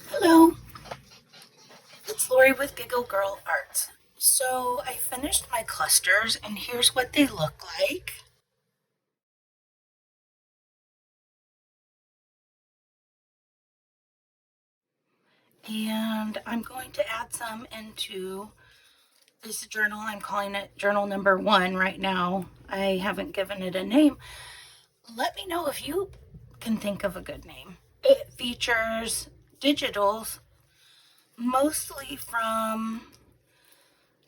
Hello, it's Lori with Giggle Girl Arts. So I finished my clusters and here's what they look like. And I'm going to add some into this journal. I'm calling it journal number 1 right now. I haven't given it a name. Let me know if you can think of a good name. It features digitals, mostly from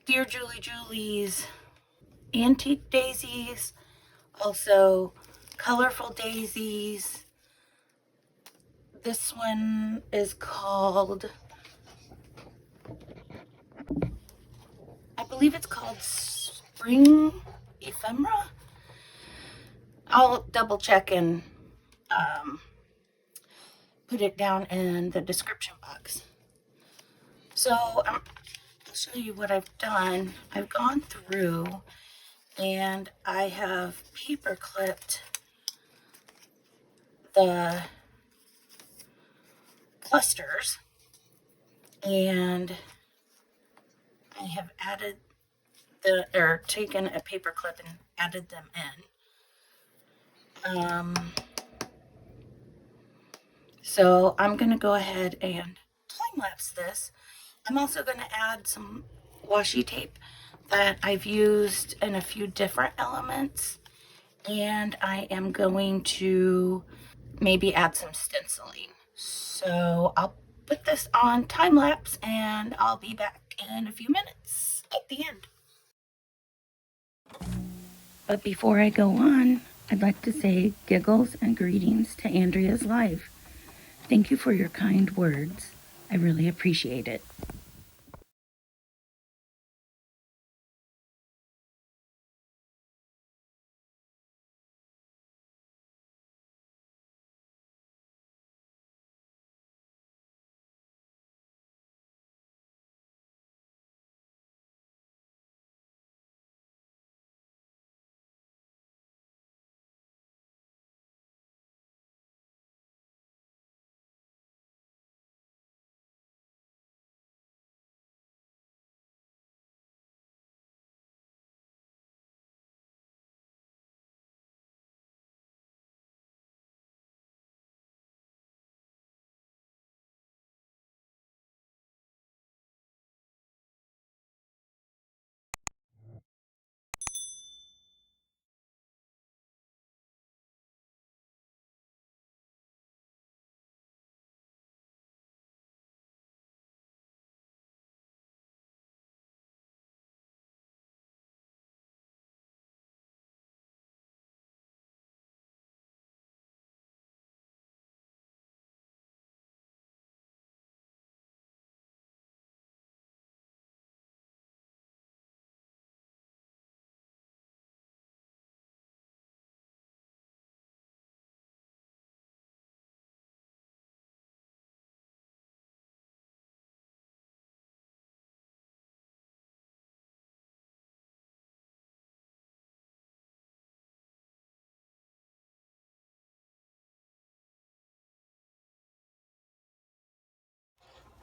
Dear Julie Julie's antique daisies, also colorful daisies. This one is called, I believe it's called Spring Ephemera. I'll double check and put it down in the description box. So I'll show you what I've done. I've gone through and I have paper clipped the clusters, and I have added or taken a paper clip and added them in. So I'm going to go ahead and time lapse this. I'm also going to add some washi tape that I've used in a few different elements, and I am going to maybe add some stenciling. So I'll put this on time lapse and I'll be back in a few minutes at the end. But before I go on, I'd like to say giggles and greetings to Andrea's live. Thank you for your kind words. I really appreciate it.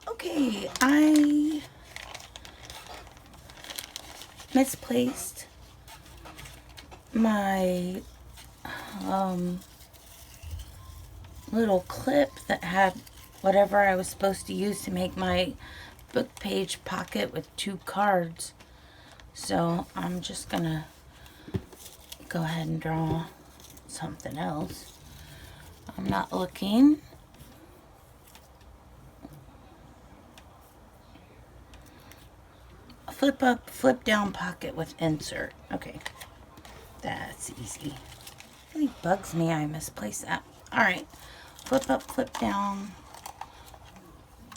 Okay, I misplaced my little clip that had whatever I was supposed to use to make my book page pocket with 2 cards. So I'm just gonna go ahead and draw something else. I'm not looking. Flip up, flip down pocket with insert. Okay, that's easy. It really bugs me I misplaced that. Alright, flip up, flip down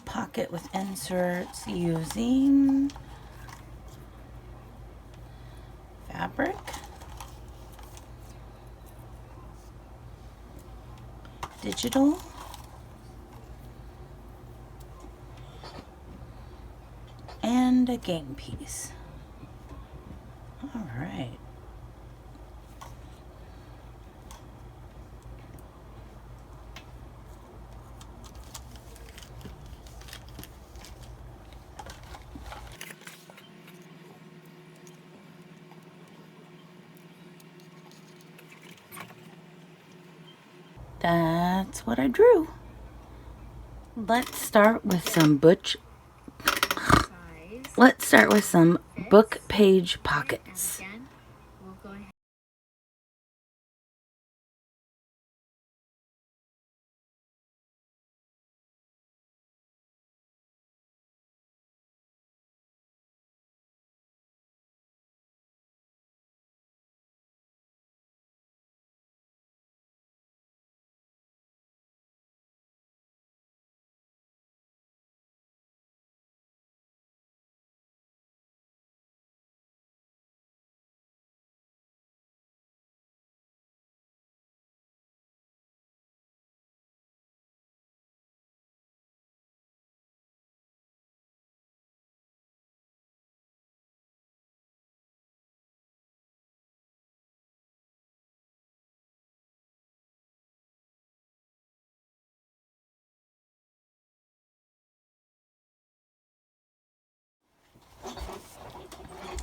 pocket with inserts using fabric, digital, and a game piece. All right. that's what I drew. Let's start with some book page pockets.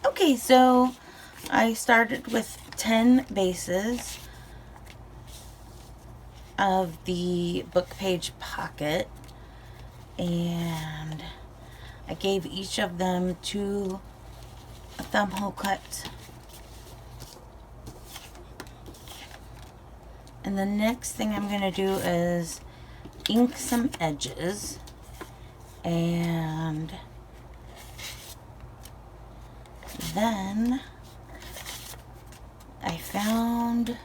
Okay, so I started with 10 bases of the book page pocket, and I gave each of them a thumb hole cut. And the next thing I'm going to do is ink some edges, and then I found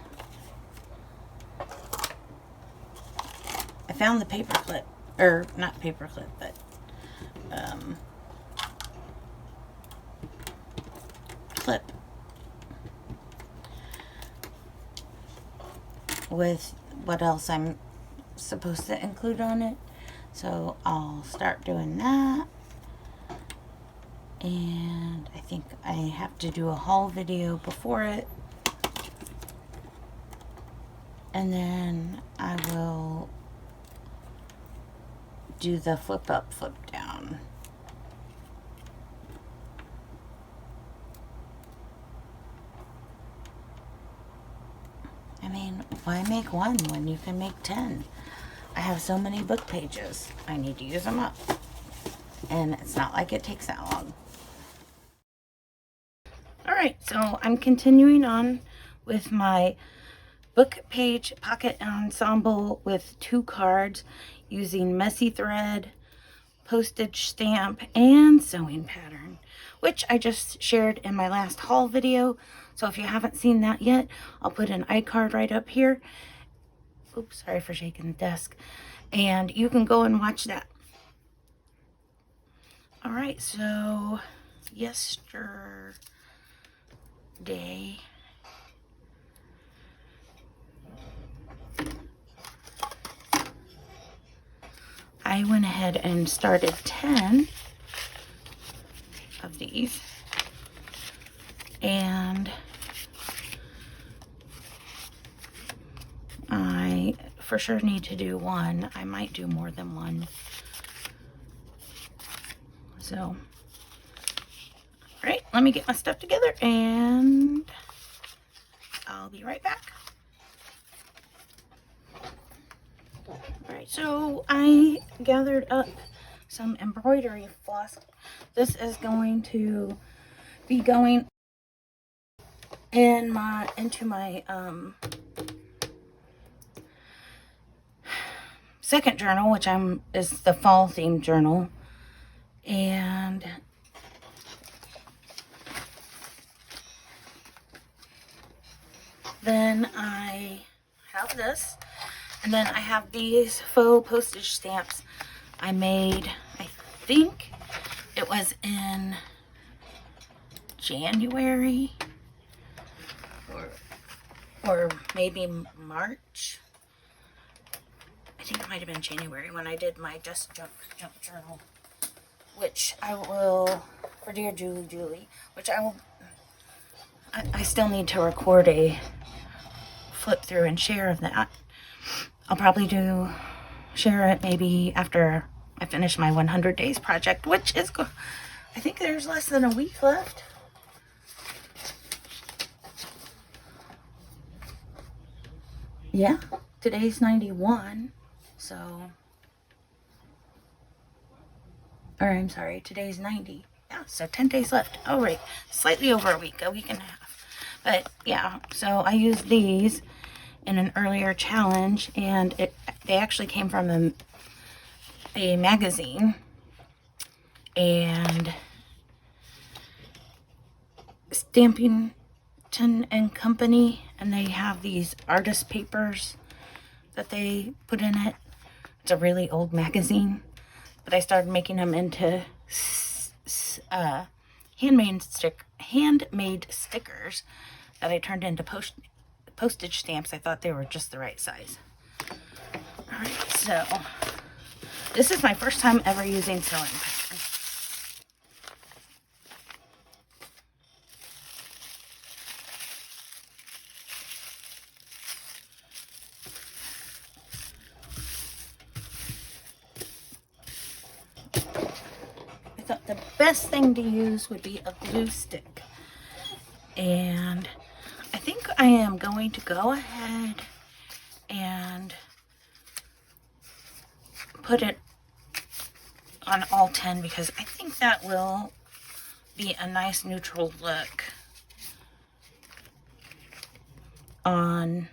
the paper clip, or not paper clip, but clip with what else I'm supposed to include on it. So I'll start doing that. And I think I have to do a haul video before it. And then I will do the flip up, flip down. I mean, why make one when you can make 10? I have so many book pages. I need to use them up. And it's not like it takes that long. Alright, so I'm continuing on with my book page pocket ensemble with 2 cards using messy thread, postage stamp, and sewing pattern, which I just shared in my last haul video. So if you haven't seen that yet, I'll put an iCard right up here. Oops, sorry for shaking the desk. And you can go and watch that. Alright, so yesterday I went ahead and started 10 of these, and I for sure need to do one. I might do more than one. So, all right, let me get my stuff together and I'll be right back. All right, so I gathered up some embroidery floss. This is going to be going into my second journal, which is the fall themed journal. And then I have this, and then I have these faux postage stamps I made. I think it was in January or maybe March. I think it might have been January when I did my Just Junk journal, which I will, for Dear Julie, which I still need to record a flip through and share of that. I'll probably share it maybe after I finish my 100 days project, which is, I think there's less than a week left. Yeah, today's 91, so, or I'm sorry, today's 90. Yeah, so 10 days left. Oh, right, slightly over a week and a half. But yeah, so I used these in an earlier challenge, and they actually came from a magazine, and Stampington and Company, and they have these artist papers that they put in it. It's a really old magazine, but I started making them into handmade stickers that I turned into postage stamps. I thought they were just the right size. All right, so this is my first time ever using sewing pattern. I thought the best thing to use would be a glue stick. And I think I am going to go ahead and put it on all 10 because I think that will be a nice neutral look on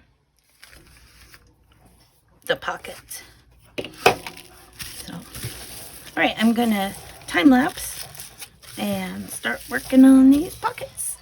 the pockets. So, all right, I'm gonna time lapse and start working on these pockets.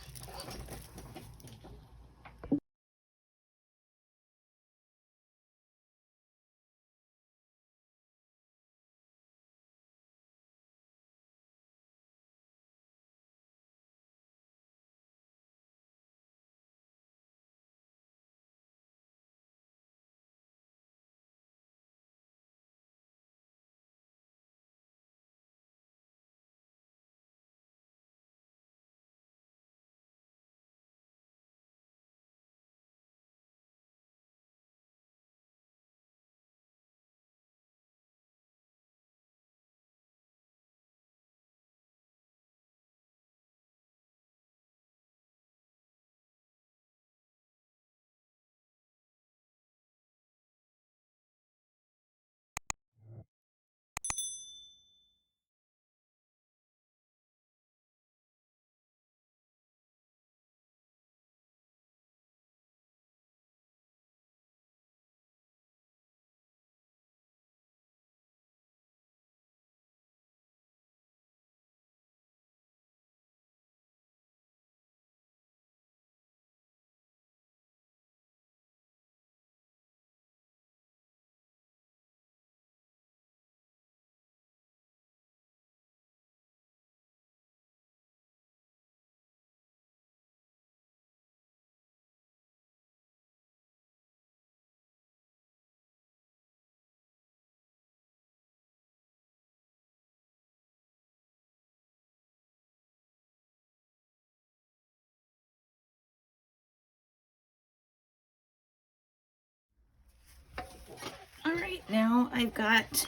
All right, now I've got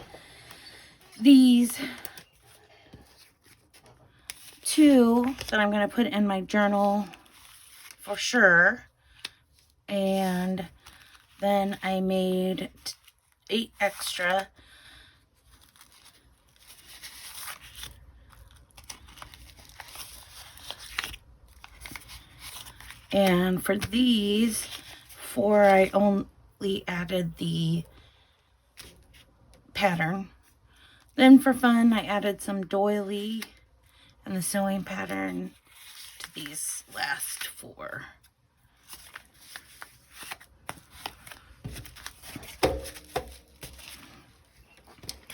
these two that I'm going to put in my journal for sure. And then I made 8 extra. And for these 4, I only added the pattern. Then for fun, I added some doily and the sewing pattern to these last 4.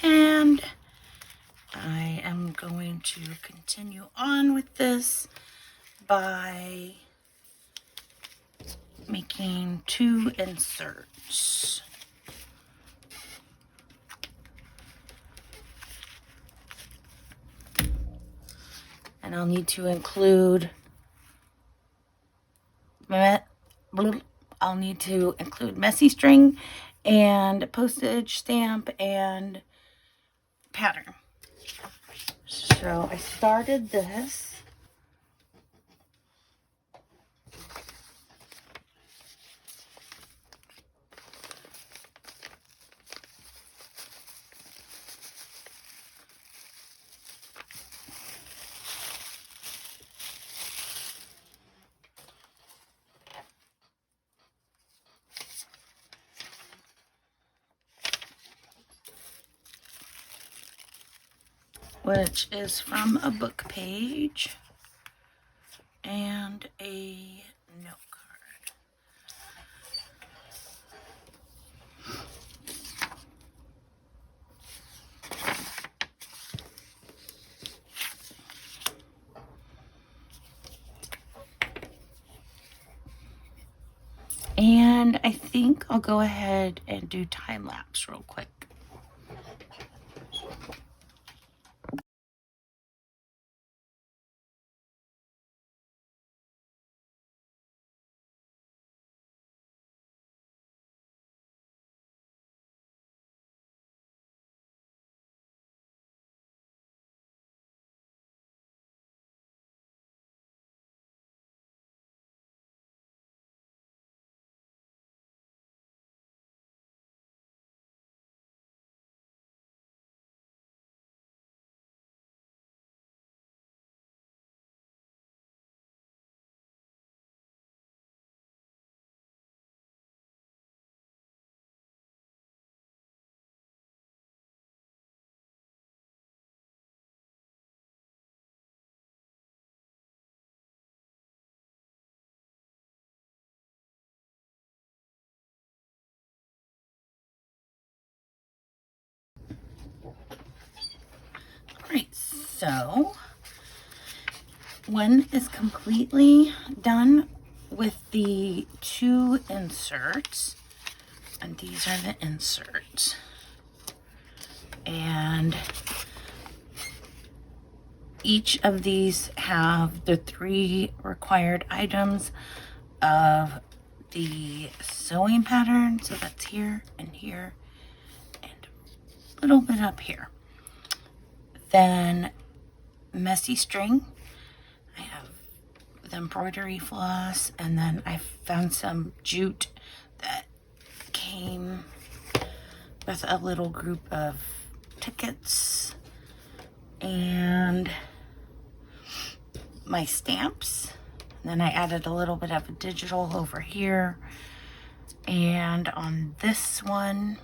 And I am going to continue on with this by making 2 inserts. And I'll need to include messy string and postage stamp and pattern. So I started this. which is from a book page and a note card. And I think I'll go ahead and do time lapse real quick. Alright, so one is completely done with the 2 inserts, and these are the inserts. And each of these have the 3 required items of the sewing pattern. So that's here and here and a little bit up here. Then messy string. I have the embroidery floss, and then I found some jute that came with a little group of tickets and my stamps. And then I added a little bit of a digital over here. And on this one,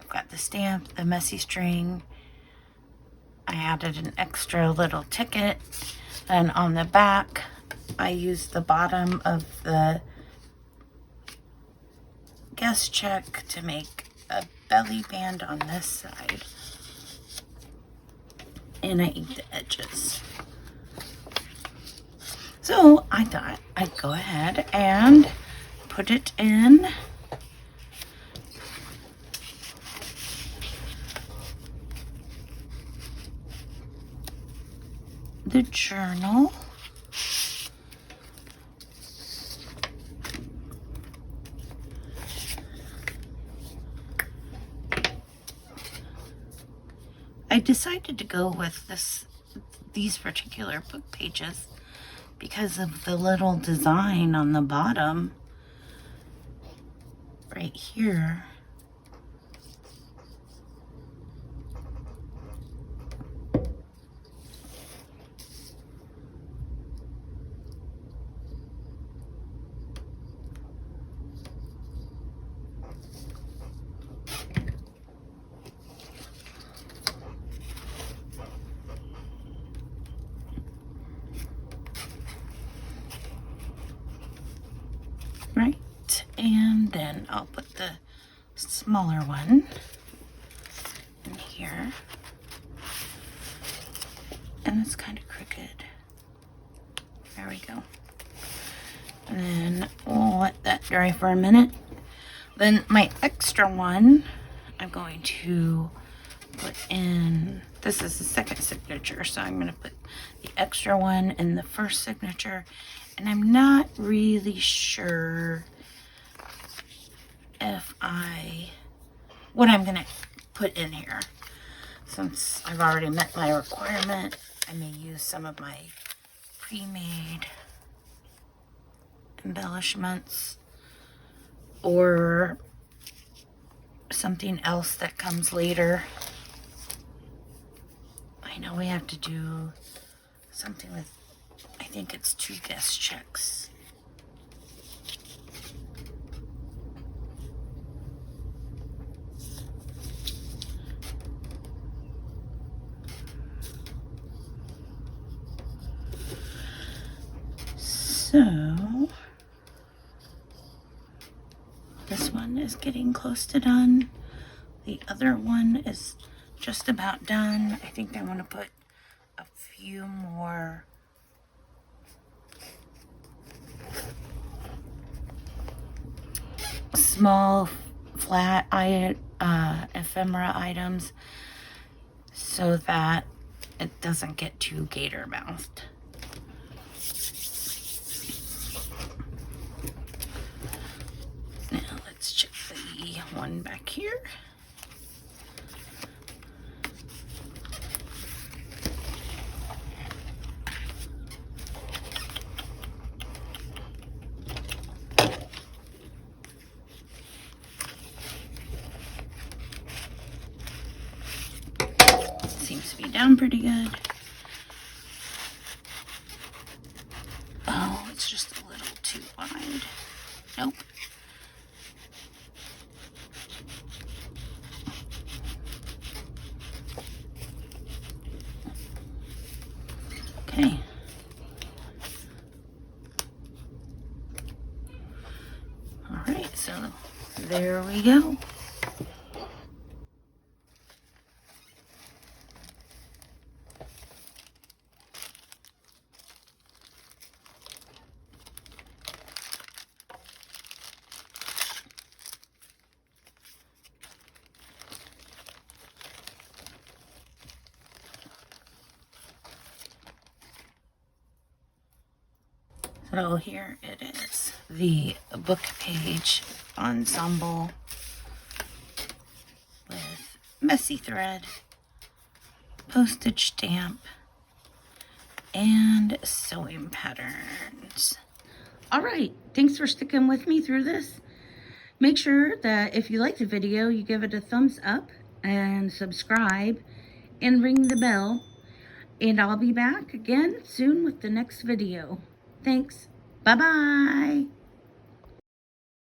I've got the stamp, the messy string. I added an extra little ticket. And on the back, I used the bottom of the guest check to make a belly band on this side. And I inked the edges. So I thought I'd go ahead and put it in the journal. I decided to go with these particular book pages because of the little design on the bottom right here. Right, and then I'll put the smaller one in here. And it's kind of crooked. There we go. And then we'll let that dry for a minute. Then my extra one, I'm going to put in, this is the second signature, so I'm going to put the extra one in the first signature. And I'm not really sure if what I'm going to put in here. Since I've already met my requirement, I may use some of my pre-made embellishments or something else that comes later. I know we have to do something with, I think it's 2 guest checks. So this one is getting close to done. The other one is just about done. I think I want to put a few more small flat ephemera items so that it doesn't get too gator mouthed. Now let's check the one back here. Seems to be down pretty good. Oh, it's just a little too wide. Nope. Okay. All right, so there we go. So here it is, the book page ensemble with messy thread, postage stamp, and sewing patterns. All right, thanks for sticking with me through this. Make sure that if you like the video, you give it a thumbs up and subscribe and ring the bell. And I'll be back again soon with the next video. Thanks. Bye-bye.